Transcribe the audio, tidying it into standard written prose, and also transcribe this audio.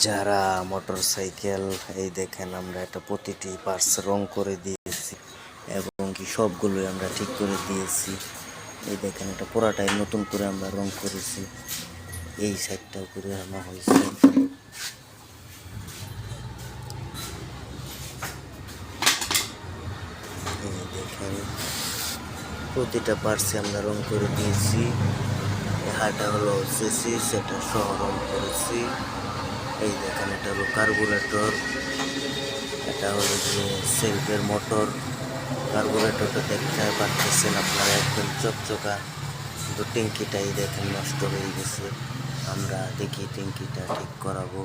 যারা মোটরসাইকেল, এই দেখেন আমরা এটা প্রতিটি পার্টস রং করে দিয়েছি এবং কি সবগুলোই আমরা ঠিক করে দিয়েছি। এই দেখেন এটা পুরাটাই নতুন করে আমরা রং করেছি, এই সাইডটাও করে আনা হয়েছে। এই দেখেন প্রতিটা পার্টসে আমরা রং করে দিয়েছি। হাটা হলো চেসিস, সেটা সহ রং করেছি। এই দেখেন এটা হলো কার্বুরেটর, এটা হলো যে সেলফের মোটর। কার্বুরেটরটা দেখতে পাচ্ছেন আপনারা একদম চকচকা, কিন্তু ট্যাঙ্কিটাই দেখেন নষ্ট হয়ে গেছে। আমরা দেখি ট্যাঙ্কিটা ঠিক করাবো।